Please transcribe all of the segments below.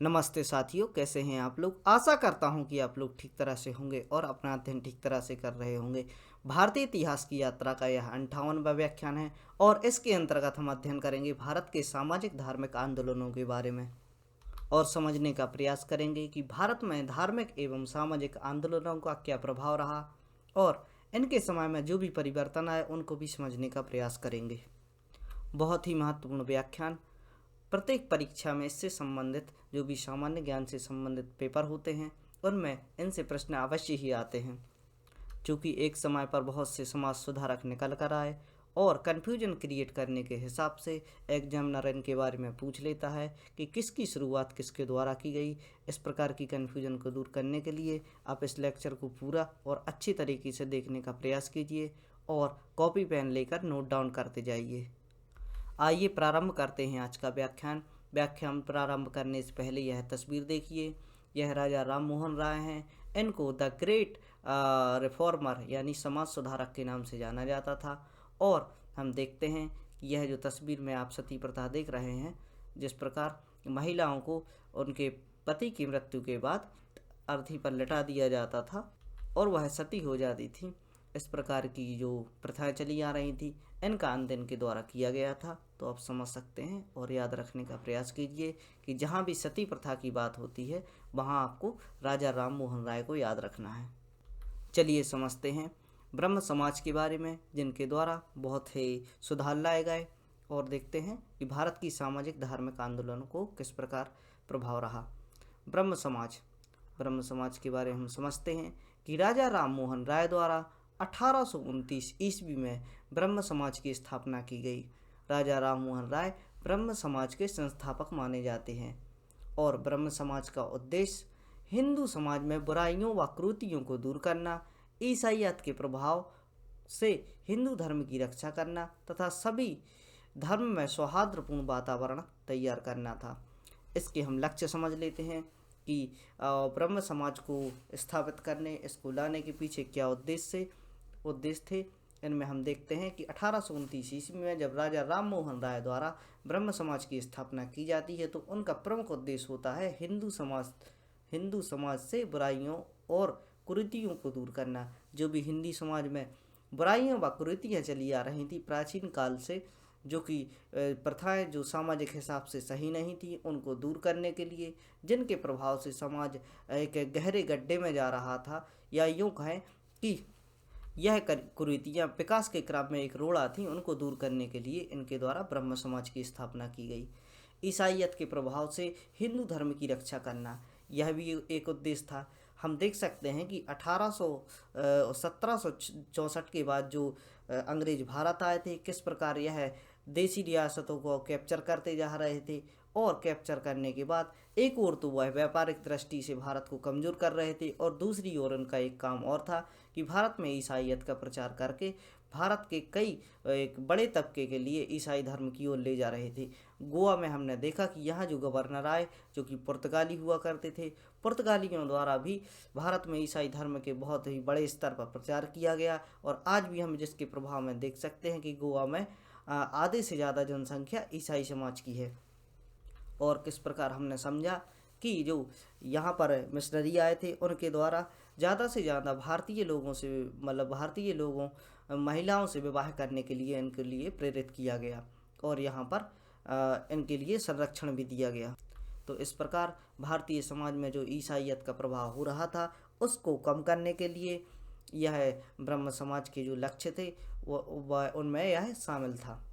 नमस्ते साथियों, कैसे हैं आप लोग। आशा करता हूं कि आप लोग ठीक तरह से होंगे और अपना अध्ययन ठीक तरह से कर रहे होंगे। भारतीय इतिहास की यात्रा का यह 58वां व्याख्यान है और इसके अंतर्गत हम अध्ययन करेंगे भारत के सामाजिक धार्मिक आंदोलनों के बारे में और समझने का प्रयास करेंगे कि भारत में धार्मिक एवं सामाजिक आंदोलनों का क्या प्रभाव रहा और इनके समय में जो भी परिवर्तन आए उनको भी समझने का प्रयास करेंगे। बहुत ही महत्वपूर्ण व्याख्यान। प्रत्येक परीक्षा में इससे संबंधित जो भी सामान्य ज्ञान से संबंधित पेपर होते हैं उनमें इनसे प्रश्न अवश्य ही आते हैं, क्योंकि एक समय पर बहुत से समाज सुधारक निकल कर आए और कन्फ्यूजन क्रिएट करने के हिसाब से एग्जामिनर इनके बारे में पूछ लेता है कि किसकी शुरुआत किसके द्वारा की गई। इस प्रकार की कन्फ्यूजन को दूर करने के लिए आप इस लेक्चर को पूरा और अच्छी तरीके से देखने का प्रयास कीजिए और कॉपी पेन लेकर नोट डाउन करते जाइए। आइए प्रारंभ करते हैं आज का व्याख्यान प्रारंभ करने से पहले यह तस्वीर देखिए। यह राजा राम मोहन राय हैं। इनको द ग्रेट रिफॉर्मर यानी समाज सुधारक के नाम से जाना जाता था। और हम देखते हैं कि यह जो तस्वीर में आप सती प्रथा देख रहे हैं, जिस प्रकार महिलाओं को उनके पति की मृत्यु के बाद अर्थी पर लिटा दिया जाता था और वह सती हो जाती थी। इस प्रकार की जो प्रथाएं चली आ रही थी इनका अंत इनके द्वारा किया गया था। तो आप समझ सकते हैं और याद रखने का प्रयास कीजिए कि जहाँ भी सती प्रथा की बात होती है वहाँ आपको राजा राम मोहन राय को याद रखना है। चलिए समझते हैं ब्रह्म समाज के बारे में, जिनके द्वारा बहुत ही सुधार लाए गए, और देखते हैं कि भारत की सामाजिक धार्मिक आंदोलनों को किस प्रकार प्रभाव रहा। ब्रह्म समाज के बारे में हम समझते हैं कि राजा राम मोहन राय द्वारा 1829 ईस्वी में ब्रह्म समाज की स्थापना की गई। राजा राम मोहन राय ब्रह्म समाज के संस्थापक माने जाते हैं और ब्रह्म समाज का उद्देश्य हिंदू समाज में बुराइयों व कुरीतियों को दूर करना, ईसाईयत के प्रभाव से हिंदू धर्म की रक्षा करना तथा सभी धर्म में सौहार्दपूर्ण वातावरण तैयार करना था। इसके हम लक्ष्य समझ लेते हैं कि ब्रह्म समाज को स्थापित करने, इसको लाने के पीछे क्या उद्देश्य थे। इनमें हम देखते हैं कि 1829 ईस्वी में जब राजा राम मोहन राय द्वारा ब्रह्म समाज की स्थापना की जाती है तो उनका प्रमुख उद्देश्य होता है हिंदू समाज से बुराइयों और कुरीतियों को दूर करना। जो भी हिंदी समाज में बुराइयों व कुरीतियाँ चली आ रही थी प्राचीन काल से, जो कि प्रथाएं जो सामाजिक हिसाब से सही नहीं थी, उनको दूर करने के लिए, जिनके प्रभाव से समाज एक गहरे गड्ढे में जा रहा था, या यूँ कहें कि यह कुरीतियाँ विकास के क्रम में एक रोड़ा थी, उनको दूर करने के लिए इनके द्वारा ब्रह्म समाज की स्थापना की गई। ईसाईयत के प्रभाव से हिंदू धर्म की रक्षा करना, यह भी एक उद्देश्य था। हम देख सकते हैं कि 1764 के बाद जो अंग्रेज भारत आए थे, किस प्रकार यह देसी रियासतों को कैप्चर करते जा रहे थे और कैप्चर करने के बाद एक ओर तो वह व्यापारिक दृष्टि से भारत को कमज़ोर कर रहे थे और दूसरी ओर उनका एक काम और था कि भारत में ईसाईयत का प्रचार करके भारत के कई एक बड़े तबके के लिए ईसाई धर्म की ओर ले जा रहे थे। गोवा में हमने देखा कि यहाँ जो गवर्नर आए जो कि पुर्तगाली हुआ करते थे, पुर्तगालियों द्वारा भी भारत में ईसाई धर्म के बहुत ही बड़े स्तर पर प्रचार किया गया और आज भी हम जिसके प्रभाव में देख सकते हैं कि गोवा में आधे से ज़्यादा जनसंख्या ईसाई समाज की है। और किस प्रकार हमने समझा कि जो यहाँ पर मिशनरी आए थे उनके द्वारा ज़्यादा से ज़्यादा भारतीय लोगों महिलाओं से विवाह करने के लिए इनके लिए प्रेरित किया गया और यहाँ पर इनके लिए संरक्षण भी दिया गया। तो इस प्रकार भारतीय समाज में जो ईसाईयत का प्रभाव हो रहा था उसको कम करने के लिए यह ब्रह्म समाज के जो लक्ष्य थे वह उनमें यह शामिल था।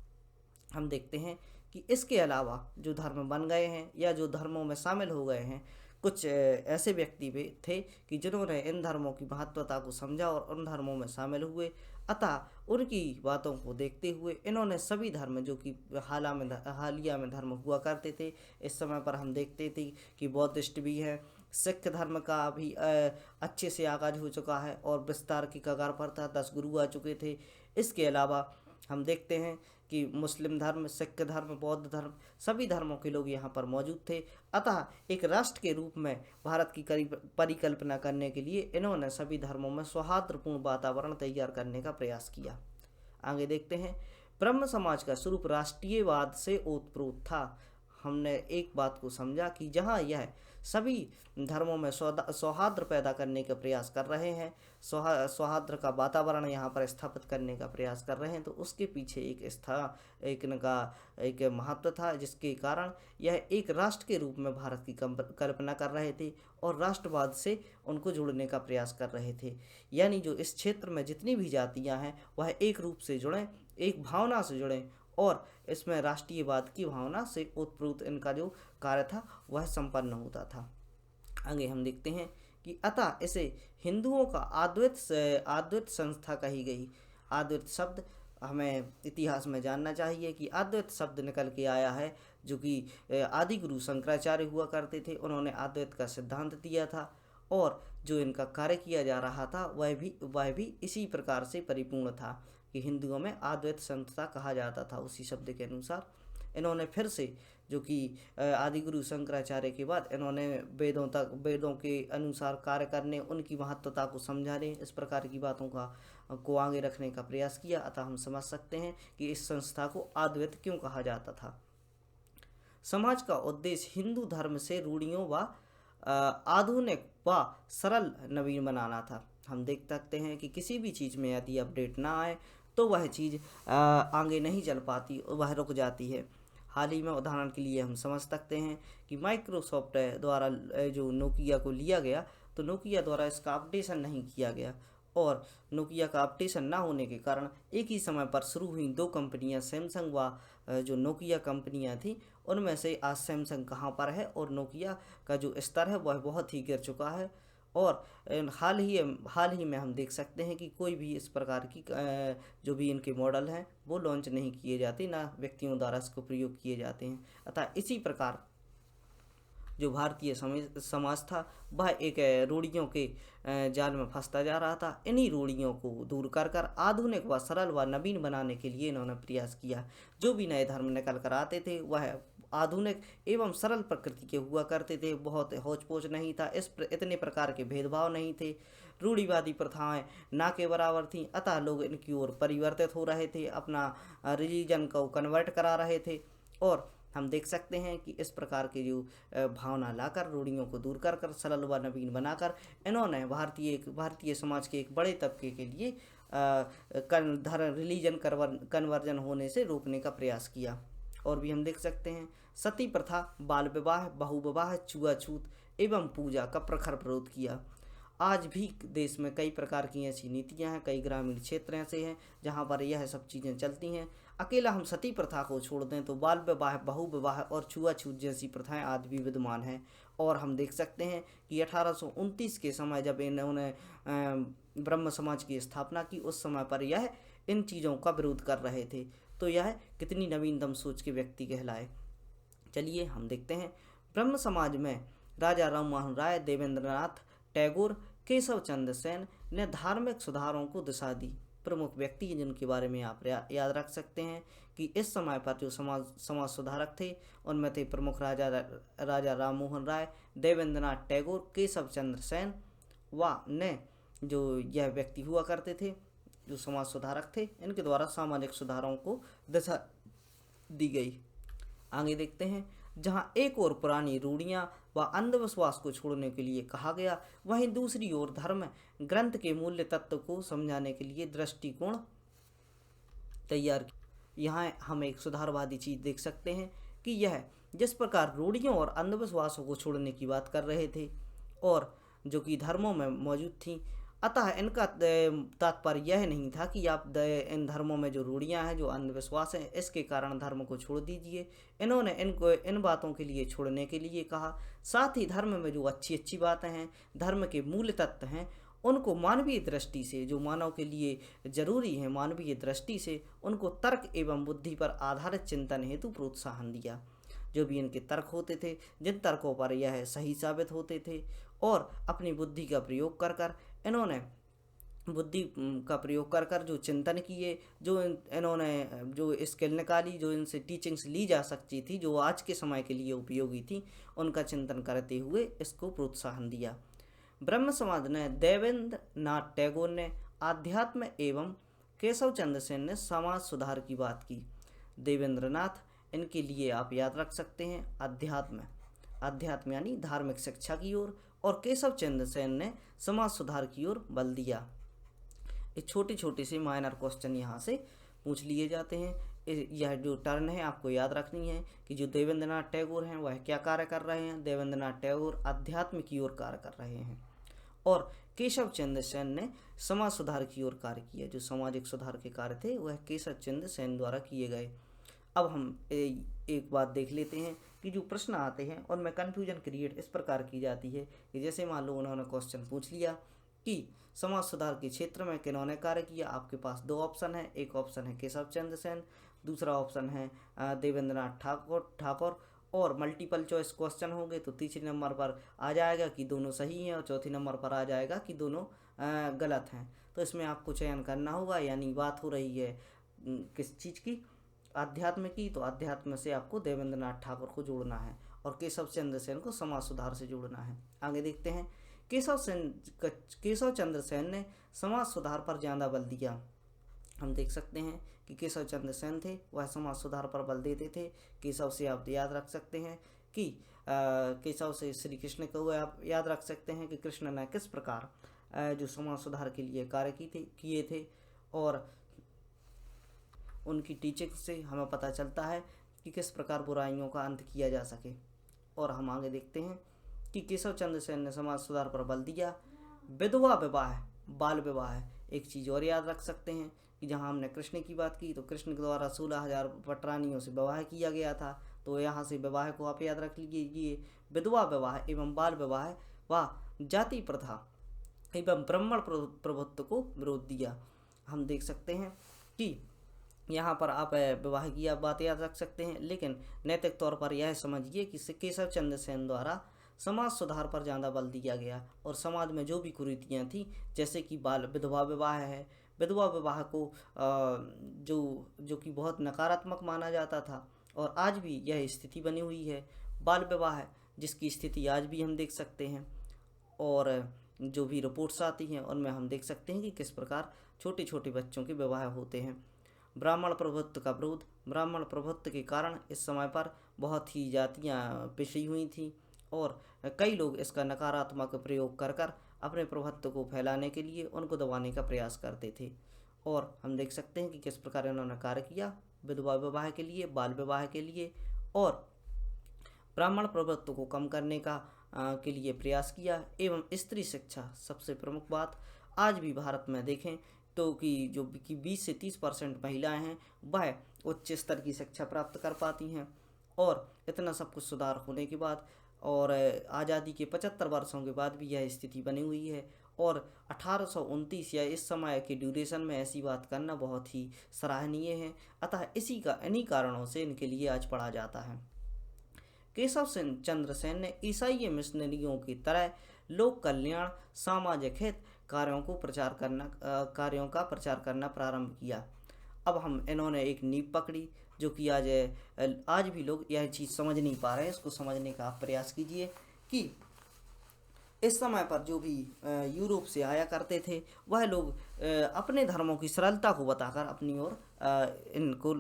हम देखते हैं कि इसके अलावा जो धर्म बन गए हैं या जो धर्मों में शामिल हो गए हैं, कुछ ऐसे व्यक्ति भी थे कि जिन्होंने इन धर्मों की महत्वता को समझा और उन धर्मों में शामिल हुए। अतः उनकी बातों को देखते हुए इन्होंने सभी धर्म जो कि हालिया में धर्म हुआ करते थे, इस समय पर हम देखते थे कि बौद्धिस्ट भी हैं, सिख धर्म का भी अच्छे से आगाज हो चुका है और विस्तार की कगार पर था, 10 गुरु आ चुके थे। इसके अलावा हम देखते हैं कि मुस्लिम धर्म, सिख धर्म, बौद्ध धर्म, सभी धर्मों के लोग यहाँ पर मौजूद थे। अतः एक राष्ट्र के रूप में भारत की परिकल्पना करने के लिए इन्होंने सभी धर्मों में सौहार्दपूर्ण वातावरण तैयार करने का प्रयास किया। आगे देखते हैं, ब्रह्म समाज का स्वरूप राष्ट्रीयवाद से ओतप्रोत था। हमने एक बात को समझा कि जहाँ यह सभी धर्मों में सौहार्द पैदा करने का प्रयास कर रहे हैं, सौहार्द का वातावरण यहाँ पर स्थापित करने का प्रयास कर रहे हैं, तो उसके पीछे एक महत्व था, जिसके कारण यह एक राष्ट्र के रूप में भारत की कल्पना कर रहे थे और राष्ट्रवाद से उनको जोड़ने का प्रयास कर रहे थे। यानी जो इस क्षेत्र में जितनी भी जातियाँ हैं वह एक रूप से जुड़ें, एक भावना से जुड़ें और इसमें राष्ट्रीयवाद की भावना से ओतप्रोत इनका जो कार्य था वह संपन्न होता था। आगे हम देखते हैं कि अतः इसे हिंदुओं का अद्वैत संस्था कही गई। अद्वैत शब्द हमें इतिहास में जानना चाहिए कि अद्वैत शब्द निकल के आया है, जो कि आदि गुरु शंकराचार्य हुआ करते थे। उन्होंने अद्वैत का सिद्धांत दिया था और जो इनका कार्य किया जा रहा था वह भी इसी प्रकार से परिपूर्ण था कि हिंदुओं में अद्वैत संस्था कहा जाता था। उसी शब्द के अनुसार इन्होंने फिर से जो कि आदिगुरु शंकराचार्य के बाद इन्होंने वेदों के अनुसार कार्य करने, उनकी महत्वता को समझाने, इस प्रकार की बातों को आगे रखने का प्रयास किया। अतः हम समझ सकते हैं कि इस संस्था को अद्वैत क्यों कहा जाता था। समाज का उद्देश्य हिंदू धर्म से रूढ़ियों व आधुनिक व सरल नवीन बनाना था। हम देख सकते हैं कि किसी भी चीज़ में यदि अपडेट ना आए तो वह चीज़ आगे नहीं चल पाती, वह रुक जाती है। हाल ही में उदाहरण के लिए हम समझ सकते हैं कि माइक्रोसॉफ्ट द्वारा जो नोकिया को लिया गया, तो नोकिया द्वारा इसका अपडेशन नहीं किया गया और नोकिया का अपडेशन ना होने के कारण एक ही समय पर शुरू हुई दो कंपनियां, सैमसंग व जो नोकिया कंपनियां थी, उनमें से आज सैमसंग कहाँ पर है और नोकिया का जो स्तर है वह बहुत ही गिर चुका है। और हाल ही में हम देख सकते हैं कि कोई भी इस प्रकार की जो भी इनके मॉडल हैं वो लॉन्च नहीं किए जाते, ना व्यक्तियों द्वारा इसको प्रयोग किए जाते हैं। अतः इसी प्रकार जो भारतीय समाज था वह एक रूढ़ियों के जाल में फंसता जा रहा था। इन्हीं रूढ़ियों को दूर कर कर आधुनिक व सरल व नवीन बनाने के लिए इन्होंने प्रयास किया। जो भी नए धर्म निकल कर आते थे वह आधुनिक एवं सरल प्रकृति के हुआ करते थे, बहुत होच पोच नहीं था, इतने प्रकार के भेदभाव नहीं थे, रूढ़िवादी प्रथाएं ना के बराबर थीं। अतः लोग इनकी ओर परिवर्तित हो रहे थे, अपना रिलीजन को कन्वर्ट करा रहे थे और हम देख सकते हैं कि इस प्रकार की जो भावना लाकर, रूढ़ियों को दूर कर कर सरल व नवीन बनाकर इन्होंने भारतीय समाज के एक बड़े तबके के लिए रिलीजन कन्वर्जन होने से रोकने का प्रयास किया। और भी हम देख सकते हैं सती प्रथा, बाल विवाह, बहुविवाह, छुआछूत एवं पूजा का प्रखर विरोध किया। आज भी देश में कई प्रकार की ऐसी नीतियां हैं, कई ग्रामीण क्षेत्र ऐसे हैं जहां पर यह सब चीज़ें चलती हैं। अकेला हम सती प्रथा को छोड़ दें तो बाल विवाह, बहुविवाह और छुआछूत जैसी प्रथाएं आज भी विद्यमान हैं। और हम देख सकते हैं कि 1829 के समय जब इन्होंने ब्रह्म समाज की स्थापना की, उस समय पर यह इन चीज़ों का विरोध कर रहे थे। तो यह कितनी नवीनतम सोच के व्यक्ति कहलाए। चलिए हम देखते हैं ब्रह्म समाज में राजा राममोहन राय, देवेंद्रनाथ टैगोर, केशव चंद्र सेन ने धार्मिक सुधारों को दिशा दी। प्रमुख व्यक्ति जिनके बारे में आप याद रख सकते हैं कि इस समय पर जो समाज सुधारक थे उनमें थे प्रमुख राजा राममोहन राय, देवेंद्रनाथ टैगोर, केशव चंद्र सेन व ने जो यह व्यक्ति हुआ करते थे जो समाज सुधारक थे, इनके द्वारा सामाजिक सुधारों को दिशा दी गई। आगे देखते हैं जहां एक ओर पुरानी रूढ़ियां व अंधविश्वास को छोड़ने के लिए कहा गया, वहीं दूसरी ओर धर्म ग्रंथ के मूल्य तत्व को समझाने के लिए दृष्टिकोण तैयार किया। यहाँ हम एक सुधारवादी चीज़ देख सकते हैं कि यह जिस प्रकार रूढ़ियों और अंधविश्वासों को छोड़ने की बात कर रहे थे और जो कि धर्मों में मौजूद थी, अतः इनका तात्पर्य यह नहीं था कि आप इन धर्मों में जो रूढ़ियाँ हैं, जो अंधविश्वास हैं, इसके कारण धर्म को छोड़ दीजिए। इन्होंने इन बातों के लिए छोड़ने के लिए कहा। साथ ही धर्म में जो अच्छी बातें हैं, धर्म के मूल तत्व हैं, उनको मानवीय दृष्टि से, जो मानव के लिए जरूरी है, मानवीय दृष्टि से उनको तर्क एवं बुद्धि पर आधारित चिंतन हेतु प्रोत्साहन दिया। जो भी इनके तर्क होते थे, जिन तर्कों पर यह सही साबित होते थे और अपनी बुद्धि का प्रयोग कर कर इन्होंने बुद्धि का प्रयोग कर कर जो चिंतन किए, जो इन्होंने जो स्किल निकाली, जो इनसे टीचिंग्स ली जा सकती थी, जो आज के समय के लिए उपयोगी थी, उनका चिंतन करते हुए इसको प्रोत्साहन दिया। ब्रह्म समाज ने देवेंद्रनाथ टैगोर ने आध्यात्म एवं केशव चंद्र सेन ने समाज सुधार की बात की। देवेंद्रनाथ इनके लिए आप याद रख सकते हैं अध्यात्म, अध्यात्म यानी धार्मिक शिक्षा की ओर, और केशव चंद्र सेन ने समाज सुधार की ओर बल दिया। ये छोटे छोटे से माइनर क्वेश्चन यहाँ से पूछ लिए जाते हैं। यह जो टर्न है आपको याद रखनी है कि जो देवेंद्रनाथ टैगोर हैं वह क्या कार्य कर रहे हैं। देवेंद्रनाथ टैगोर अध्यात्म की ओर कार्य कर रहे हैं और केशव चंद्र सेन ने समाज सुधार की ओर कार्य किया। जो सामाजिक सुधार के कार्य थे वह केशव चंद्र सेन द्वारा किए गए। अब हम एक बात देख लेते हैं कि जो प्रश्न आते हैं उनमें कन्फ्यूजन क्रिएट इस प्रकार की जाती है कि जैसे मान लो उन्होंने क्वेश्चन पूछ लिया कि समाज सुधार के क्षेत्र में किन्होंने कार्य किया। आपके पास दो ऑप्शन है, एक ऑप्शन है केशव चंद्र सेन, दूसरा ऑप्शन है देवेंद्रनाथ ठाकुर और मल्टीपल चॉइस क्वेश्चन होंगे तो तीसरे नंबर पर आ जाएगा कि दोनों सही हैं और चौथे नंबर पर आ जाएगा कि दोनों गलत हैं। तो इसमें आपको चयन करना होगा, यानी बात हो रही है किस चीज़ की, अध्यात्म की, तो अध्यात्म से आपको देवेंद्रनाथ ठाकुर को जोड़ना है और केशव चंद्र सेन को समाज सुधार से जोड़ना है। आगे देखते हैं। केशव चंद्र सेन ने समाज सुधार पर ज़्यादा बल दिया। हम देख सकते हैं कि केशव चंद्र सेन थे वह समाज सुधार पर बल देते थे। केशव से आप याद रख सकते हैं कि केशव से श्री कृष्ण को आप याद रख सकते हैं कि कृष्ण ने किस प्रकार जो समाज सुधार के लिए कार्य किए थे और उनकी टीचिंग से हमें पता चलता है कि किस प्रकार बुराइयों का अंत किया जा सके। और हम आगे देखते हैं कि केशव चंद्र सेन ने समाज सुधार पर बल दिया। विधवा विवाह, बाल विवाह, एक चीज़ और याद रख सकते हैं कि जहां हमने कृष्ण की बात की तो कृष्ण के द्वारा 16,000 पटरानियों से विवाह किया गया था, तो यहाँ से विवाह को आप याद रख लीजिए। विधवा विवाह एवं बाल विवाह व जाति प्रथा एवं ब्राह्मण प्रभुत्व को विरोध दिया। हम देख सकते हैं कि यहाँ पर आप विवाह की आप बात याद रख सकते हैं, लेकिन नैतिक तौर पर यह समझिए कि केशव चंद्र सेन द्वारा समाज सुधार पर ज़्यादा बल दिया गया और समाज में जो भी कुरीतियाँ थी जैसे कि बाल विधवा विवाह है, विधवा विवाह को जो कि बहुत नकारात्मक माना जाता था और आज भी यह स्थिति बनी हुई है। बाल विवाह जिसकी स्थिति आज भी हम देख सकते हैं और जो भी रिपोर्ट्स आती हैं उनमें हम देख सकते हैं कि किस प्रकार छोटे छोटे बच्चों के विवाह होते हैं। ब्राह्मण प्रभुत्व का विरोध, ब्राह्मण प्रभुत्व के कारण इस समय पर बहुत ही जातियाँ पिछड़ी हुई थीं और कई लोग इसका नकारात्मक प्रयोग कर अपने प्रभुत्व को फैलाने के लिए उनको दबाने का प्रयास करते थे। और हम देख सकते हैं कि किस प्रकार इन्होंने कार्य किया विधवा विवाह के लिए, बाल विवाह के लिए और ब्राह्मण प्रभुत्व को कम करने का के लिए प्रयास किया। एवं स्त्री शिक्षा, सबसे प्रमुख बात आज भी भारत में देखें तो कि जो कि 20 से 30% महिलाएं हैं वह उच्च स्तर की शिक्षा प्राप्त कर पाती हैं। और इतना सब कुछ सुधार होने के बाद और आज़ादी के 75 वर्षों के बाद भी यह स्थिति बनी हुई है और 1829 या इस समय के ड्यूरेशन में ऐसी बात करना बहुत ही सराहनीय है। अतः इन्हीं कारणों से इनके लिए आज पढ़ा जाता है। केशव चंद्र सेन ने ईसाई मिशनरियों की तरह लोक कल्याण, सामाजिक हित कार्यों का प्रचार करना प्रारंभ किया। अब हम इन्होंने एक नींव पकड़ी जो कि आज भी लोग यह चीज़ समझ नहीं पा रहे हैं। इसको समझने का आप प्रयास कीजिए कि इस समय पर जो भी यूरोप से आया करते थे वह लोग अपने धर्मों की सरलता को बताकर अपनी ओर इनको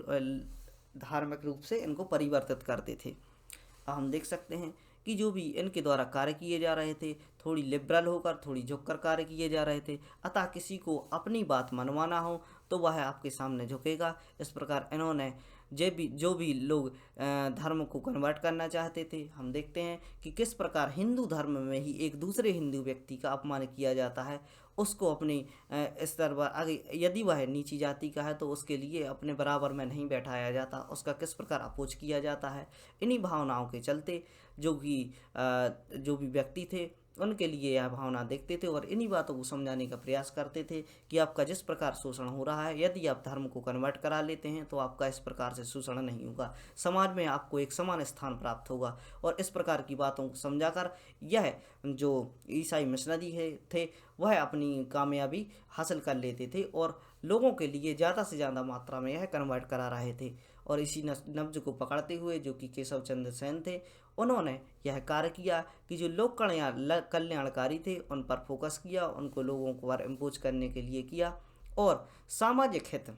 धार्मिक रूप से इनको परिवर्तित करते थे। हम देख सकते हैं कि जो भी इनके द्वारा कार्य किए जा रहे थे थोड़ी लिबरल होकर, थोड़ी झुककर कार्य किए जा रहे थे। अतः किसी को अपनी बात मनवाना हो तो वह आपके सामने झुकेगा। इस प्रकार इन्होंने जो भी लोग धर्म को कन्वर्ट करना चाहते थे, हम देखते हैं कि किस प्रकार हिंदू धर्म में ही एक दूसरे हिंदू व्यक्ति का अपमान किया जाता है, उसको अपनी स्तर पर आगे यदि वह नीची जाति का है तो उसके लिए अपने बराबर में नहीं बैठाया जाता, उसका किस प्रकार अपोज किया जाता है। इन्हीं भावनाओं के चलते जो भी व्यक्ति थे उनके लिए यह भावना देखते थे और इन्हीं बातों को समझाने का प्रयास करते थे कि आपका जिस प्रकार शोषण हो रहा है, यदि आप धर्म को कन्वर्ट करा लेते हैं तो आपका इस प्रकार से शोषण नहीं होगा, समाज में आपको एक समान स्थान प्राप्त होगा। और इस प्रकार की बातों को समझाकर यह जो ईसाई मिशनरी थे वह अपनी कामयाबी हासिल कर लेते थे और लोगों के लिए ज़्यादा से ज़्यादा मात्रा में यह कन्वर्ट करा रहे थे। और इसी नब्ज को पकड़ते हुए जो कि केशव चंद्र सेन थे उन्होंने यह कार्य किया कि जो लोक कल्याणकारी थे उन पर फोकस किया, उनको लोगों को पर इम्पोज करने के लिए किया और सामाजिक हित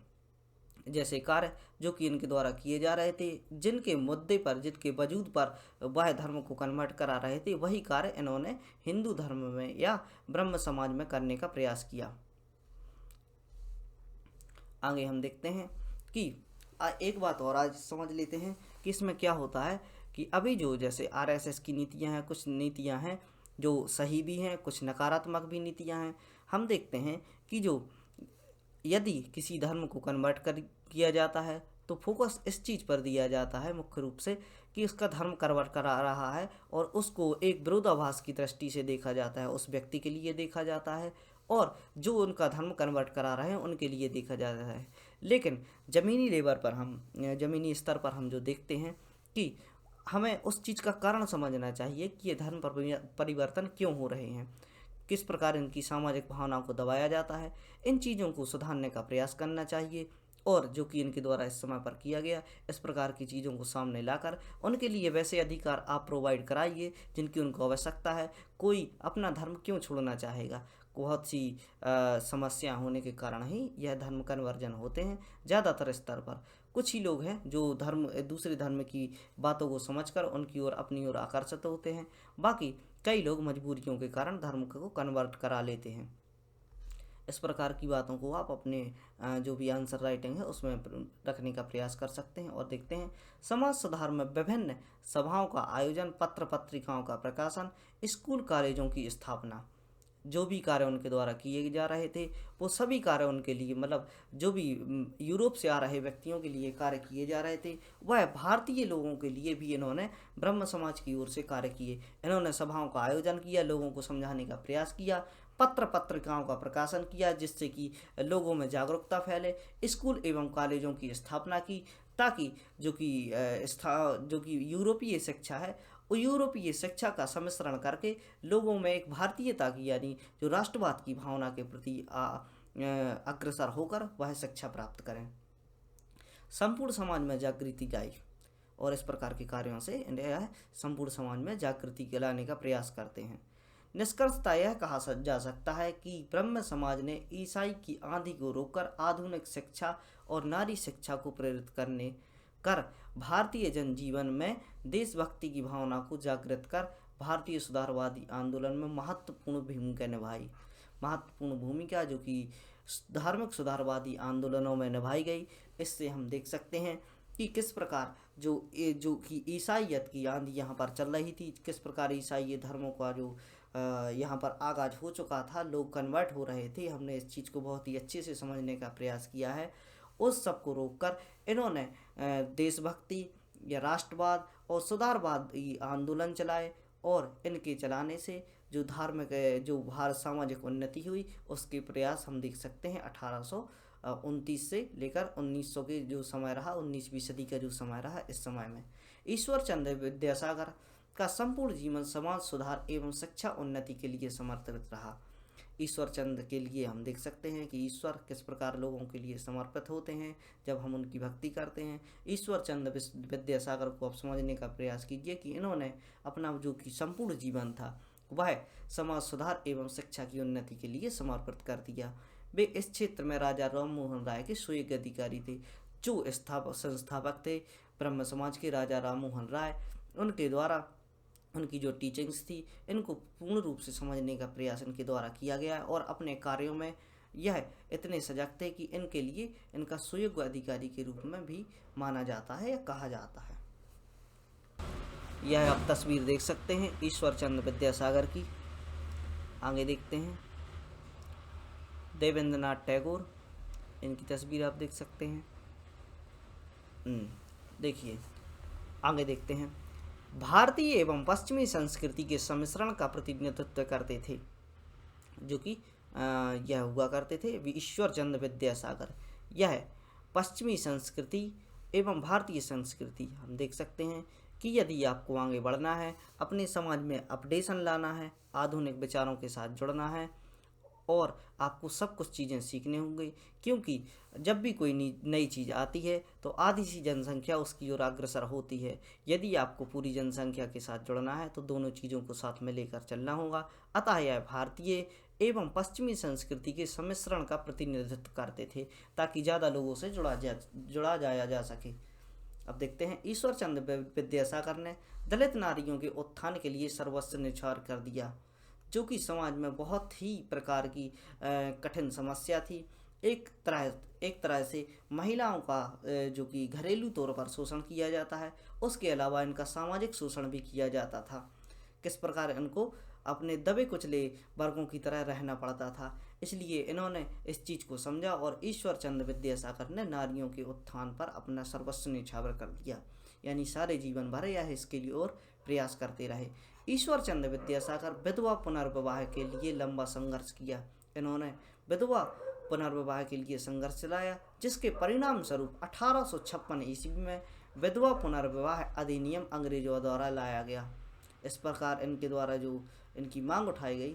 जैसे कार्य जो कि इनके द्वारा किए जा रहे थे, जिनके मुद्दे पर, जिनके वजूद पर वह धर्म को कन्वर्ट करा रहे थे, वही कार्य इन्होंने हिंदू धर्म में या ब्रह्म समाज में करने का प्रयास किया। आगे हम देखते हैं कि एक बात और आज समझ लेते हैं कि इसमें क्या होता है कि अभी जो जैसे आरएसएस की नीतियां हैं, कुछ नीतियां हैं जो सही भी हैं, कुछ नकारात्मक भी नीतियां हैं। हम देखते हैं कि जो यदि किसी धर्म को कन्वर्ट कर किया जाता है तो फोकस इस चीज़ पर दिया जाता है मुख्य रूप से कि उसका धर्म कन्वर्ट करा रहा है और उसको एक विरोधाभास की दृष्टि से देखा जाता है, उस व्यक्ति के लिए देखा जाता है और जो उनका धर्म कन्वर्ट करा रहे हैं उनके लिए देखा जाता है। लेकिन ज़मीनी लेवल पर ज़मीनी स्तर पर हम जो देखते हैं कि हमें उस चीज़ का कारण समझना चाहिए कि ये धर्म परिवर्तन क्यों हो रहे हैं, किस प्रकार इनकी सामाजिक भावनाओं को दबाया जाता है। इन चीज़ों को सुधारने का प्रयास करना चाहिए और जो कि इनके द्वारा इस समय पर किया गया, इस प्रकार की चीज़ों को सामने लाकर उनके लिए वैसे अधिकार आप प्रोवाइड कराइए जिनकी उनको आवश्यकता है। कोई अपना धर्म क्यों छोड़ना चाहेगा? बहुत सी समस्या होने के कारण ही यह धर्म कन्वर्जन होते हैं। ज़्यादातर स्तर पर कुछ ही लोग हैं जो दूसरे धर्म की बातों को समझकर उनकी ओर अपनी ओर आकर्षित होते हैं। बाकी कई लोग मजबूरियों के कारण धर्म को कन्वर्ट करा लेते हैं। इस प्रकार की बातों को आप अपने जो भी आंसर राइटिंग है उसमें रखने का प्रयास कर सकते हैं। और देखते हैं समाज सुधार में विभिन्न सभाओं का आयोजन, पत्र पत्रिकाओं का प्रकाशन, स्कूल कॉलेजों की स्थापना। जो भी कार्य उनके द्वारा किए जा रहे थे वो सभी कार्य उनके लिए, मतलब जो भी यूरोप से आ रहे व्यक्तियों के लिए कार्य किए जा रहे थे वह भारतीय लोगों के लिए भी इन्होंने ब्रह्म समाज की ओर से कार्य किए। इन्होंने सभाओं का आयोजन किया, लोगों को समझाने का प्रयास किया, पत्र पत्रिकाओं का प्रकाशन किया जिससे कि लोगों में जागरूकता फैले, स्कूल एवं कॉलेजों की स्थापना की ताकि जो कि यूरोपीय शिक्षा है वो यूरोपीय शिक्षा का सम्मिश्रण करके लोगों में एक भारतीयता की यानी जो राष्ट्रवाद की भावना के प्रति अग्रसर होकर वह शिक्षा प्राप्त करें। संपूर्ण समाज में जागृति लाई और इस प्रकार के कार्यों से इंडिया संपूर्ण समाज में जागृति लाने का प्रयास करते हैं। निष्कर्षतः यह कहा जा सकता है कि ब्रह्म समाज ने ईसाई की आंधी को रोककर आधुनिक शिक्षा और नारी शिक्षा को प्रेरित कर भारतीय जनजीवन में देशभक्ति की भावना को जागृत कर भारतीय सुधारवादी आंदोलन में महत्वपूर्ण भूमिका निभाई। महत्वपूर्ण भूमिका जो कि धार्मिक सुधारवादी आंदोलनों में निभाई गई। इससे हम देख सकते हैं कि किस प्रकार जो कि ईसाईयत की आंधी यहाँ पर चल रही थी, किस प्रकार ईसाई धर्मों का जो यहाँ पर आगाज हो चुका था, लोग कन्वर्ट हो रहे थे। हमने इस चीज़ को बहुत ही अच्छे से समझने का प्रयास किया है। उस सब को रोककर इन्होंने देशभक्ति या राष्ट्रवाद और सुधारवाद आंदोलन चलाए और इनके चलाने से जो धार्मिक जो भारत सामाजिक उन्नति हुई उसके प्रयास हम देख सकते हैं। 1829 से लेकर 1900 के जो समय रहा, 19वीं सदी का जो समय रहा, इस समय में ईश्वर चंद्र विद्यासागर का संपूर्ण जीवन समाज सुधार एवं शिक्षा उन्नति के लिए समर्पित रहा। ईश्वर चंद्र के लिए हम देख सकते हैं कि ईश्वर किस प्रकार लोगों के लिए समर्पित होते हैं जब हम उनकी भक्ति करते हैं। ईश्वर चंद्र विद्यासागर को आप समझने का प्रयास कीजिए कि इन्होंने अपना जो कि संपूर्ण जीवन था वह समाज सुधार एवं शिक्षा की उन्नति के लिए समर्पित कर दिया। वे इस क्षेत्र में राजा राम मोहन राय के स्वयं अधिकारी थे, जो संस्थापक थे ब्रह्म समाज के राजा राम मोहन राय। उनके द्वारा उनकी जो टीचिंग्स थी इनको पूर्ण रूप से समझने का प्रयास इनके द्वारा किया गया है और अपने कार्यों में यह इतने सजग थे कि इनके लिए इनका सुयोग्य अधिकारी के रूप में भी माना जाता है या कहा जाता है। यह आप तस्वीर देख सकते हैं ईश्वर चंद्र विद्यासागर की। आगे देखते हैं देवेंद्रनाथ टैगोर, इनकी तस्वीर आप देख सकते हैं। देखिए आगे देखते हैं भारतीय एवं पश्चिमी संस्कृति के सम्मिश्रण का प्रतिनिधित्व करते थे, जो कि यह हुआ करते थे ईश्वर चंद्र विद्यासागर। यह पश्चिमी संस्कृति एवं भारतीय संस्कृति हम देख सकते हैं कि यदि आपको आगे बढ़ना है, अपने समाज में अपडेशन लाना है, आधुनिक विचारों के साथ जुड़ना है और आपको सब कुछ चीज़ें सीखने होंगे, क्योंकि जब भी कोई नई चीज़ आती है तो आधी सी जनसंख्या उसकी ओर अग्रसर होती है। यदि आपको पूरी जनसंख्या के साथ जुड़ना है तो दोनों चीज़ों को साथ में लेकर चलना होगा। अतः यह भारतीय एवं पश्चिमी संस्कृति के सम्मिश्रण का प्रतिनिधित्व करते थे, ताकि ज़्यादा लोगों से जुड़ा जाया जा सके। अब देखते हैं, ईश्वर चंद्र विद्यासागर ने दलित नारियों के उत्थान के लिए सर्वस्व न्यौछावर कर दिया, जो कि समाज में बहुत ही प्रकार की कठिन समस्या थी। एक तरह से महिलाओं का जो कि घरेलू तौर पर शोषण किया जाता है, उसके अलावा इनका सामाजिक शोषण भी किया जाता था। किस प्रकार इनको अपने दबे कुचले वर्गों की तरह रहना पड़ता था। इसलिए इन्होंने इस चीज़ को समझा और ईश्वर चंद्र विद्यासागर ने नारियों के उत्थान पर अपना सर्वस्व न्यौछावर कर दिया, यानी सारे जीवन भर यह इसके लिए और प्रयास करते रहे। ईश्वर चंद्र विद्यासागर विधवा पुनर्विवाह के लिए लंबा संघर्ष किया। इन्होंने विधवा पुनर्विवाह के लिए संघर्ष चलाया, जिसके परिणाम स्वरूप 1856 ईस्वी में विधवा पुनर्विवाह अधिनियम अंग्रेजों द्वारा लाया गया। इस प्रकार इनके द्वारा जो इनकी मांग उठाई गई,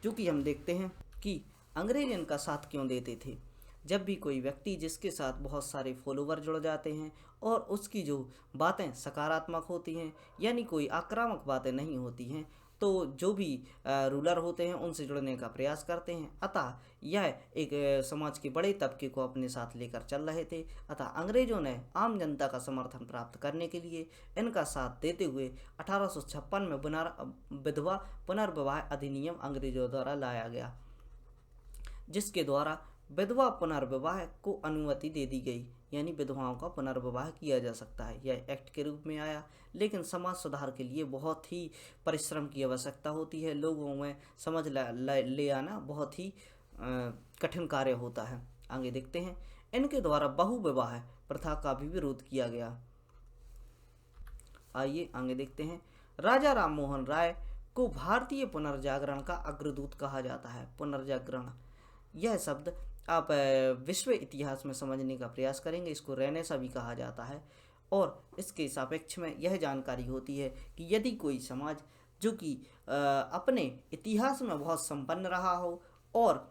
जो कि हम देखते हैं कि अंग्रेज इनका साथ क्यों देते थे। जब भी कोई व्यक्ति जिसके साथ बहुत सारे फॉलोवर जुड़ जाते हैं और उसकी जो बातें सकारात्मक होती हैं, यानी कोई आक्रामक बातें नहीं होती हैं, तो जो भी रूलर होते हैं उनसे जुड़ने का प्रयास करते हैं। अतः यह एक समाज के बड़े तबके को अपने साथ लेकर चल रहे थे। अतः अंग्रेजों ने आम जनता का समर्थन प्राप्त करने के लिए इनका साथ देते हुए 1856 में विधवा पुनर्विवाह अधिनियम अंग्रेजों द्वारा लाया गया, जिसके द्वारा विधवा पुनर्विवाह को अनुमति दे दी गई, यानी विधवाओं का पुनर्विवाह किया जा सकता है। यह एक्ट के रूप में आया, लेकिन समाज सुधार के लिए बहुत ही परिश्रम की आवश्यकता होती है। लोगों में समझ ले आना बहुत ही कठिन कार्य होता है। आगे देखते हैं, इनके द्वारा बहु विवाह प्रथा का भी विरोध किया गया। आइए आगे देखते हैं, राजा राम मोहन राय को भारतीय पुनर्जागरण का अग्रदूत कहा जाता है। पुनर्जागरण, यह शब्द आप विश्व इतिहास में समझने का प्रयास करेंगे, इसको रेनेसा भी कहा जाता है। और इसके सापेक्ष में यह जानकारी होती है कि यदि कोई समाज जो कि अपने इतिहास में बहुत संपन्न रहा हो और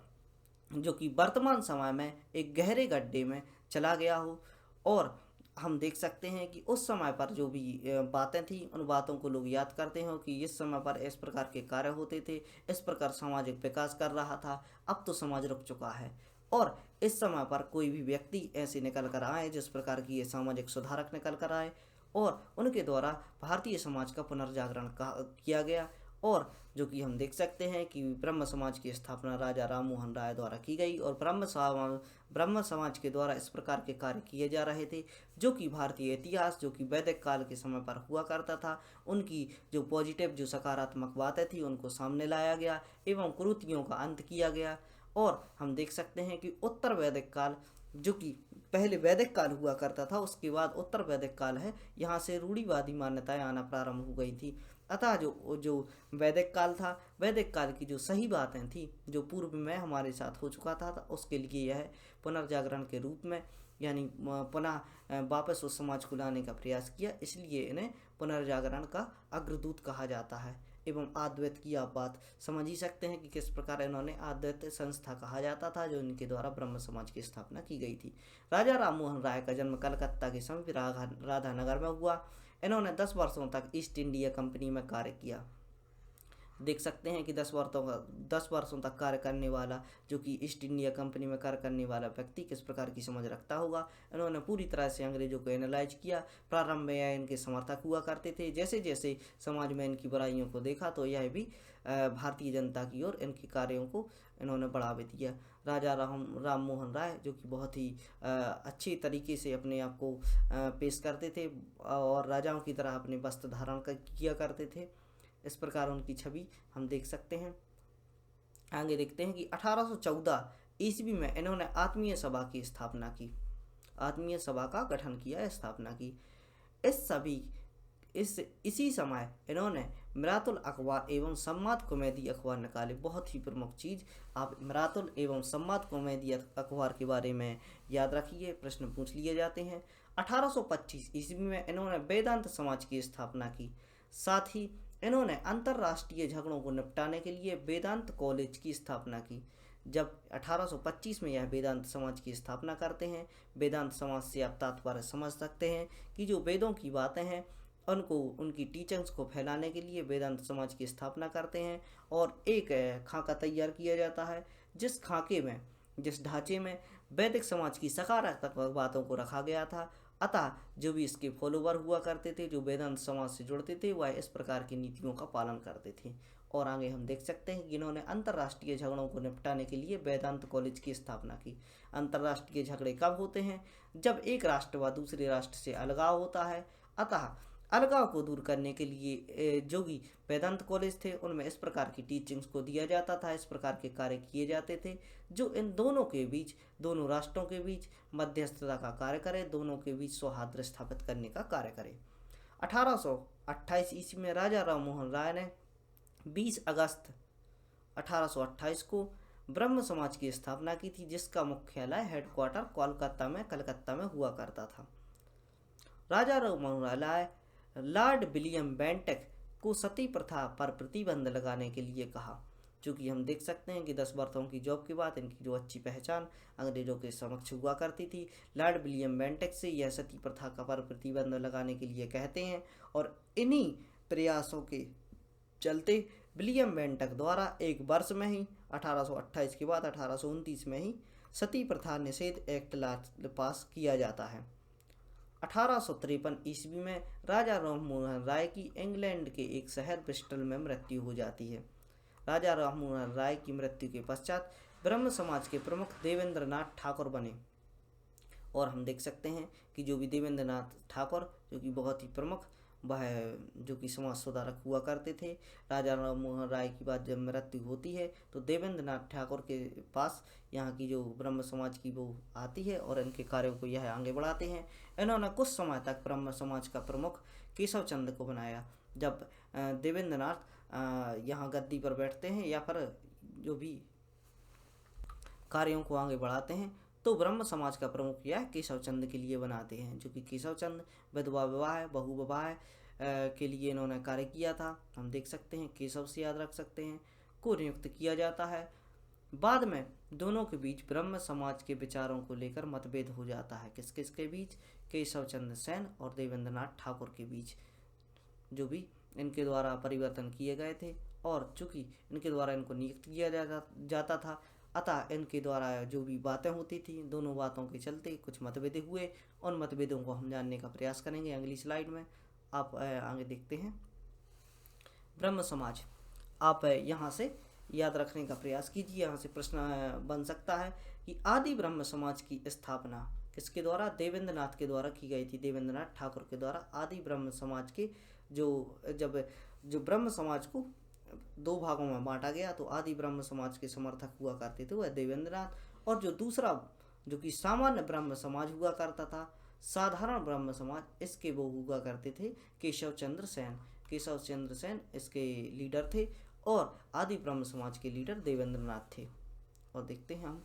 जो कि वर्तमान समय में एक गहरे गड्ढे में चला गया हो, और हम देख सकते हैं कि उस समय पर जो भी बातें थी उन बातों को लोग याद करते हो कि इस समय पर इस प्रकार के कार्य होते थे, इस प्रकार सामाजिक विकास कर रहा था, अब तो समाज रुक चुका है। और इस समय पर कोई भी व्यक्ति ऐसे निकल कर आए जिस प्रकार की ये सामाजिक सुधारक निकल कर आए, और उनके द्वारा भारतीय समाज का पुनर्जागरण किया गया। और जो कि हम देख सकते हैं कि ब्रह्म समाज की स्थापना राजा राम मोहन राय द्वारा की गई, और ब्रह्म समाज के द्वारा इस प्रकार के कार्य किए जा रहे थे, जो कि भारतीय इतिहास जो कि वैदिक काल के समय पर हुआ करता था, उनकी जो पॉजिटिव जो सकारात्मक बातें थी उनको सामने लाया गया एवं कुरीतियों का अंत किया गया। और हम देख सकते हैं कि उत्तर वैदिक काल, जो कि पहले वैदिक काल हुआ करता था, उसके बाद उत्तर वैदिक काल है, यहाँ से रूढ़िवादी मान्यताएं आना प्रारंभ हो गई थी। अतः जो वैदिक काल था, वैदिक काल की जो सही बातें थी जो पूर्व में हमारे साथ हो चुका था उसके लिए यह पुनर्जागरण के रूप में, यानी पुनः वापस उस समाज को लाने का प्रयास किया। इसलिए इन्हें पुनर्जागरण का अग्रदूत कहा जाता है। एवं अद्वैत की आप बात समझ ही सकते हैं कि किस प्रकार इन्होंने अद्वैत संस्था कहा जाता था, जो इनके द्वारा ब्रह्म समाज की स्थापना की गई थी। राजा राम मोहन राय का जन्म कलकत्ता के समीप राधानगर में हुआ। इन्होंने 10 वर्षों तक ईस्ट इंडिया कंपनी में कार्य किया। देख सकते हैं कि 10 वर्षों तक कार्य करने वाला, जो कि ईस्ट इंडिया कंपनी में कार्य करने वाला व्यक्ति किस प्रकार की समझ रखता होगा। इन्होंने पूरी तरह से अंग्रेजों को एनालाइज किया। प्रारंभ में यह इनके समर्थक हुआ करते थे, जैसे जैसे समाज में इनकी बुराइयों को देखा तो यह भी भारतीय जनता की ओर इनके कार्यों को इन्होंने बढ़ावा दिया। राजा राम मोहन राय जो कि बहुत ही अच्छी तरीके से अपने आप को पेश करते थे और राजाओं की तरह अपने वस्त्र धारण किया करते थे, इस प्रकार उनकी छवि हम देख सकते हैं। आगे देखते हैं कि 1814 ईस्वी में इन्होंने आत्मीय सभा की स्थापना की, आत्मीय सभा का गठन किया, स्थापना की। इसी समय इन्होंने मिरातुल अखबार एवं सम्माद कॉमेडी अखबार निकाले। बहुत ही प्रमुख चीज़, आप मिरातुल एवं सम्माद कॉमेडी अखबार के बारे में याद रखिए, प्रश्न पूछ लिए जाते हैं। 1825 ईस्वी में इन्होंने वेदांत समाज की स्थापना की। साथ ही इन्होंने अंतर्राष्ट्रीय झगड़ों को निपटाने के लिए वेदांत कॉलेज की स्थापना की, जब 1825 में यह वेदांत समाज की स्थापना करते हैं। वेदांत समाज से आप तात्पर्य समझ सकते हैं कि जो वेदों की बातें हैं उनको उनकी टीचिंग्स को फैलाने के लिए वेदांत समाज की स्थापना करते हैं और एक खाका तैयार किया जाता है, जिस ढांचे में वैदिक समाज की सकारात्मक बातों को रखा गया था। अतः जो भी इसके फॉलोवर हुआ करते थे, जो वेदांत समाज से जुड़ते थे, वह इस प्रकार की नीतियों का पालन करते थे। और आगे हम देख सकते हैं कि इन्होंने अंतर्राष्ट्रीय झगड़ों को निपटाने के लिए वेदांत कॉलेज की स्थापना की। अंतर्राष्ट्रीय झगड़े कब होते हैं? जब एक राष्ट्र व दूसरे राष्ट्र से अलगाव होता है। अतः अलगाव को दूर करने के लिए जो भी वेदांत कॉलेज थे उनमें इस प्रकार की टीचिंग्स को दिया जाता था, इस प्रकार के कार्य किए जाते थे जो इन दोनों के बीच, दोनों राष्ट्रों के बीच मध्यस्थता का कार्य करे, दोनों के बीच सौहार्द स्थापित करने का कार्य करे। 1828 ईस्वी में राजा राम मोहन राय ने 20 अगस्त 1828 को ब्रह्म समाज की स्थापना की थी, जिसका मुख्यालय हेडक्वार्टर कलकत्ता में हुआ करता था। राजा Ram Mohan Roy Lord William Bentinck को सती प्रथा पर प्रतिबंध लगाने के लिए कहा। चूँकि हम देख सकते हैं कि 10 वर्षों की जॉब के बाद इनकी जो अच्छी पहचान अंग्रेजों के समक्ष हुआ करती थी, लॉर्ड विलियम बेंटिक से यह सती प्रथा का पर प्रतिबंध लगाने के लिए कहते हैं। और इन्हीं प्रयासों के चलते विलियम बेंटिक द्वारा एक वर्ष में ही 1828 के बाद 1829 में ही सती प्रथा निषेध एक्ट पास किया जाता है। 1853 ईस्वी में राजा राम मोहन राय की इंग्लैंड के एक शहर ब्रिस्टल में मृत्यु हो जाती है। राजा राम मोहन राय की मृत्यु के पश्चात ब्रह्म समाज के प्रमुख देवेंद्र नाथ ठाकुर बने। और हम देख सकते हैं कि जो भी देवेंद्र नाथ ठाकुर, जो कि बहुत ही प्रमुख, वह जो कि समाज सुधारक हुआ करते थे। राजा राम मोहन राय की बाद जब मृत्यु होती है तो देवेंद्र नाथ ठाकुर के पास यहाँ की जो ब्रह्म समाज की वो आती है और इनके कार्यों को यह आगे बढ़ाते हैं। इन्होंने कुछ समय तक ब्रह्म समाज का प्रमुख केशव चंद्र को बनाया। जब देवेंद्र नाथ यहाँ गद्दी पर बैठते हैं या फिर जो भी कार्यों को आगे बढ़ाते हैं तो ब्रह्म समाज का प्रमुख यह केशव चंद्र के लिए बनाते हैं, जो कि केशव चंद्र विधवा विवाह, बहु विवाह के लिए इन्होंने कार्य किया था। हम देख सकते हैं केशव से याद रख सकते हैं, को नियुक्त किया जाता है। बाद में दोनों के बीच ब्रह्म समाज के विचारों को लेकर मतभेद हो जाता है। किस किस के बीच? केशव चंद्र सेन और देवेंद्र नाथ ठाकुर के बीच, जो भी इनके द्वारा परिवर्तन किए गए थे। और चूँकि इनके द्वारा इनको नियुक्त किया जाता था, अतः इनके द्वारा जो भी बातें होती थी, दोनों बातों के चलते कुछ मतभेद हुए। उन मतभेदों को हम जानने का प्रयास करेंगे अगली स्लाइड में। आप आगे देखते हैं ब्रह्म समाज। आप यहाँ से याद रखने का प्रयास कीजिए। यहाँ से प्रश्न बन सकता है कि आदि ब्रह्म समाज की स्थापना किसके द्वारा? देवेंद्र नाथ के द्वारा की गई थी। देवेंद्र नाथ ठाकुर के द्वारा आदि ब्रह्म समाज के जो ब्रह्म समाज को 2 भागों में बांटा गया तो आदि ब्रह्म समाज के समर्थक हुआ करते थे वह देवेंद्र नाथ, और जो दूसरा जो कि सामान्य ब्रह्म समाज हुआ करता था, साधारण ब्रह्म समाज, इसके वो हुआ करते थे केशव चंद्र सेन। केशव चंद्र सेन इसके लीडर थे और आदि ब्रह्म समाज के लीडर देवेंद्र नाथ थे। और देखते हैं हम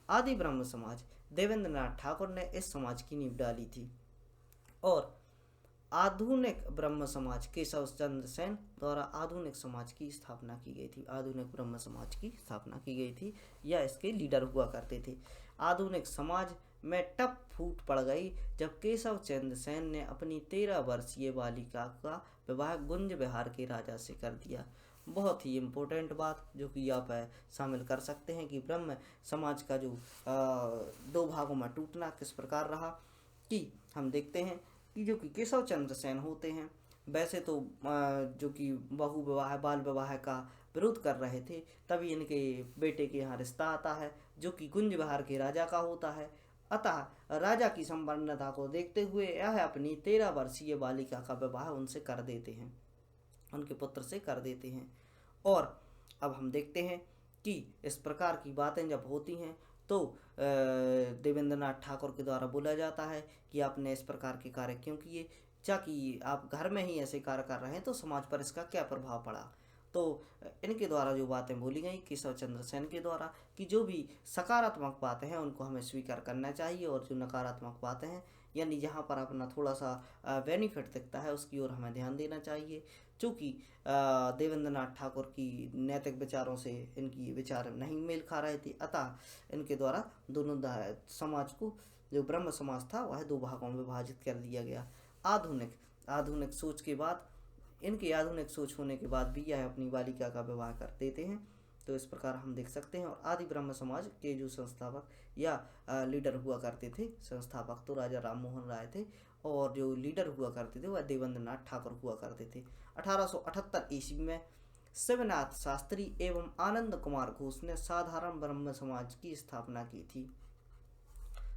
आदि ब्रह्म समाज, देवेंद्र नाथ ठाकुर ने इस समाज की नींव डाली थी। और आधुनिक ब्रह्म समाज केशव चंद्र सेन द्वारा आधुनिक समाज की स्थापना की गई थी। आधुनिक ब्रह्म समाज की स्थापना की गई थी या इसके लीडर हुआ करते थे। आधुनिक समाज में टप फूट पड़ गई जब केशव चंद्र सेन ने अपनी 13 वर्षीय बालिका का विवाह गुंज बिहार के राजा से कर दिया। बहुत ही इम्पोर्टेंट बात जो कि आप शामिल कर सकते हैं कि ब्रह्म समाज का जो 2 भागों में टूटना किस प्रकार रहा, कि हम देखते हैं कि जो कि केशव चंद्र सेन होते हैं वैसे तो जो कि बहु विवाह, बाल विवाह का विरोध कर रहे थे, तभी इनके बेटे के यहाँ रिश्ता आता है जो कि गुंज बिहार के राजा का होता है। अतः राजा की संपन्नता को देखते हुए यह अपनी 13 वर्षीय बालिका का विवाह उनसे कर देते हैं, उनके पुत्र से कर देते हैं। और अब हम देखते हैं कि इस प्रकार की बातें जब होती हैं तो देवेंद्र नाथ ठाकुर के द्वारा बोला जाता है कि आपने इस प्रकार के कार्य क्यों किए, कि आप घर में ही ऐसे कार्य कर रहे हैं तो समाज पर इसका क्या प्रभाव पड़ा। तो इनके द्वारा जो बातें बोली गई केशव चंद्र सेन के द्वारा कि जो भी सकारात्मक बातें हैं उनको हमें स्वीकार करना चाहिए और जो नकारात्मक बातें हैं यानी जहाँ पर अपना थोड़ा सा बेनिफिट दिखता है उसकी ओर हमें ध्यान देना चाहिए। चूँकि देवेंद्र नाथ ठाकुर की नैतिक विचारों से इनकी विचार नहीं मेल खा रहे थे, अतः इनके द्वारा दोनों समाज को, जो ब्रह्म समाज था, वह दो भागों में विभाजित कर दिया गया। आधुनिक सोच के बाद, इनकी आधुनिक सोच होने के बाद भी यह अपनी बालिका का विवाह कर देते हैं। तो इस प्रकार हम देख सकते हैं। और आदि ब्रह्म समाज के जो संस्थापक या लीडर हुआ करते थे, संस्थापक तो राजा राम मोहन राय थे, और जो लीडर हुआ करते थे वह देवेंद्र नाथ ठाकुर हुआ करते थे। 1878 ईस्वी में शिवनाथ शास्त्री एवं आनंद कुमार घोष ने साधारण ब्रह्म समाज की स्थापना की थी।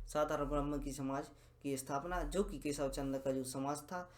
साधारण ब्रह्म की समाज की स्थापना, जो कि केशव चंद्र का जो समाज था,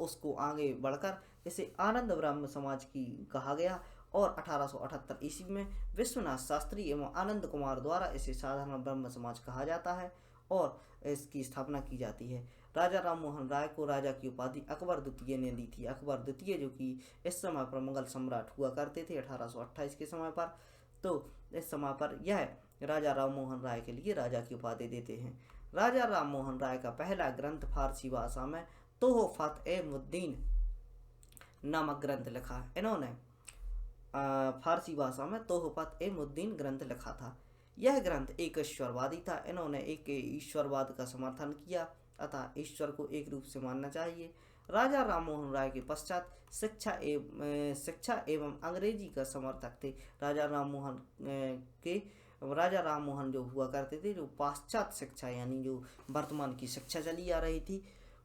उसको आगे बढ़कर इसे आनंद ब्रह्म समाज की कहा गया। और 1878 ईस्वी में विश्वनाथ शास्त्री एवं आनंद कुमार द्वारा इसे साधारण ब्रह्म समाज कहा जाता है और इसकी स्थापना की जाती है। राजा राम मोहन राय को राजा की उपाधि अकबर द्वितीय ने दी थी। अकबर द्वितीय जो कि इस समय पर मुगल सम्राट हुआ करते थे 1828 के समय पर, तो इस समय पर यह राजा राम मोहन राय के लिए राजा की उपाधि देते हैं। राजा राम मोहन राय का पहला ग्रंथ फारसी भाषा में तोहफत-ए-मुद्दीन नामक ग्रंथ लिखा। इन्होंने फारसी भाषा में तोहफत-ए-मुद्दीन ग्रंथ लिखा था। यह ग्रंथ एक ईश्वरवादी था। इन्होंने एक ईश्वरवाद का समर्थन किया, अतः ईश्वर को एक रूप से मानना चाहिए। राजा राम मोहन राय के पश्चात शिक्षा एवं अंग्रेजी का समर्थक थे। राजा राम मोहन जो हुआ करते थे, जो पाश्चात्य शिक्षा यानी जो वर्तमान की शिक्षा चली आ रही थी,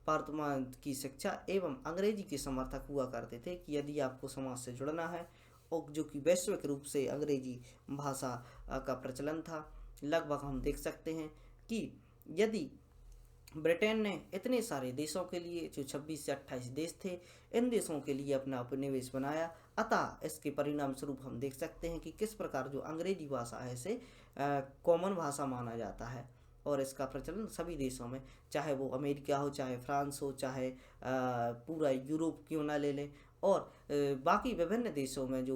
वर्तमान की शिक्षा एवं अंग्रेजी के समर्थक हुआ करते थे कि यदि आपको समाज से जुड़ना है, और जो कि वैश्विक रूप से अंग्रेजी भाषा का प्रचलन था। लगभग हम देख सकते हैं कि यदि ब्रिटेन ने इतने सारे देशों के लिए, जो 26 से 28 देश थे, इन देशों के लिए अपना उपनिवेश बनाया, अतः इसके परिणाम स्वरूप हम देख सकते हैं कि किस प्रकार जो अंग्रेजी भाषा है इसे कॉमन भाषा माना जाता है और इसका प्रचलन सभी देशों में, चाहे वो अमेरिका हो, चाहे फ्रांस हो, चाहे पूरा यूरोप क्यों ना ले लें, और बाकी विभिन्न देशों में जो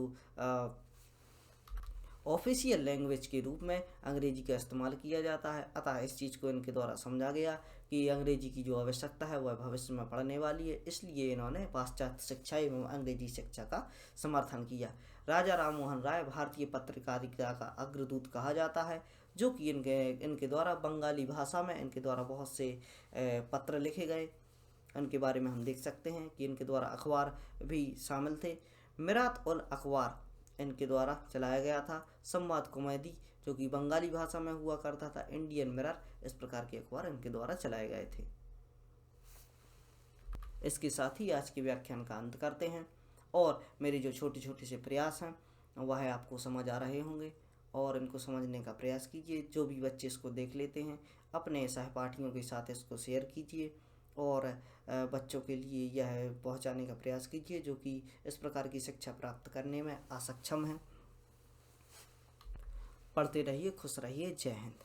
ऑफिशियल लैंग्वेज के रूप में अंग्रेजी का इस्तेमाल किया जाता है। अतः इस चीज़ को इनके द्वारा समझा गया कि अंग्रेजी की जो आवश्यकता है वह भविष्य में पड़ने वाली है, इसलिए इन्होंने पाश्चात्य शिक्षा एवं अंग्रेजी शिक्षा का समर्थन किया। राजा राम मोहन राय भारतीय पत्रकारिता का अग्रदूत कहा जाता है, जो कि इनके द्वारा बंगाली भाषा में इनके द्वारा बहुत से पत्र लिखे गए। इनके बारे में हम देख सकते हैं कि इनके द्वारा अखबार भी शामिल थे। मिरात उल अखबार इनके द्वारा चलाया गया था। संवाद कॉमेडी जो कि बंगाली भाषा में हुआ करता था। इंडियन मिरर, इस प्रकार के अखबार इनके द्वारा चलाए गए थे। इसके साथ ही आज के व्याख्यान का अंत करते हैं और मेरे जो छोटे छोटे से प्रयास हैं वह आपको समझ आ रहे होंगे और इनको समझने का प्रयास कीजिए। जो भी बच्चे इसको देख लेते हैं अपने सहपाठियों के साथ इसको शेयर कीजिए और बच्चों के लिए यह पहुंचाने का प्रयास कीजिए जो कि इस प्रकार की शिक्षा प्राप्त करने में असक्षम हैं। पढ़ते रहिए, खुश रहिए। जय हिंद।